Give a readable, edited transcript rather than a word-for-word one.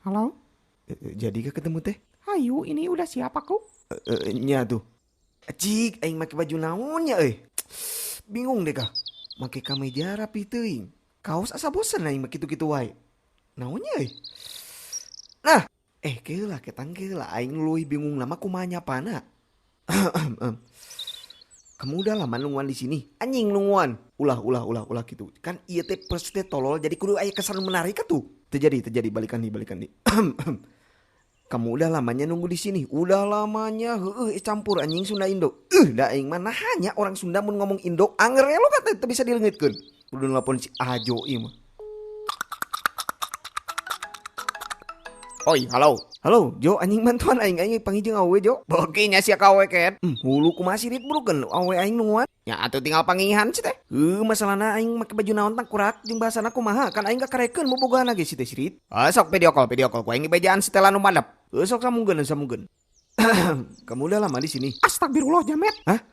Halo? Jadi ketemu teh? Ayu, ini udah siap aku? Nya tuh. Cik, aing make baju naonnya Bingung deh kah. Make kameja rapi teuing. Kaos asa bosen aing make kitu-kitu wae. Naonnya Nah, keula ketang keula aing leuwih bingung nama kumaha nyapana. Kamu udah lama nungguan di sini. Anjing nungguan. Ulah gitu. Kan ieu teh pasti tolol jadi kudu aya kesan menarik tuh. Terjadi balikan di. Kamu udah lamanya nunggu di sini. Udah lamanya campur anjing Sunda Indo. Da aing mana hanya orang Sunda mun ngomong Indo anger lo kata teu bisa dileungitkeun. Kudu nelpon si Ajo ieu mah. Oi, halo. Halo, Jo, anjing bantuan aing pangijeng awe Jo. Bokinya sia ka awe ket. Hulu kumaha sirit burukeun awe aing nungguan. Ya atuh tinggal pangihan sih teh. Masalahna aing make baju naon tang kurak jeung bahasana kumaha kan aing gakarekeun bobogohana ge si teh sirit. Sok video call ku aing bejaan setelan nu madep. Sok samunggeun. Kamu udah lama di sini? Astagfirullah, Jamet. Hah?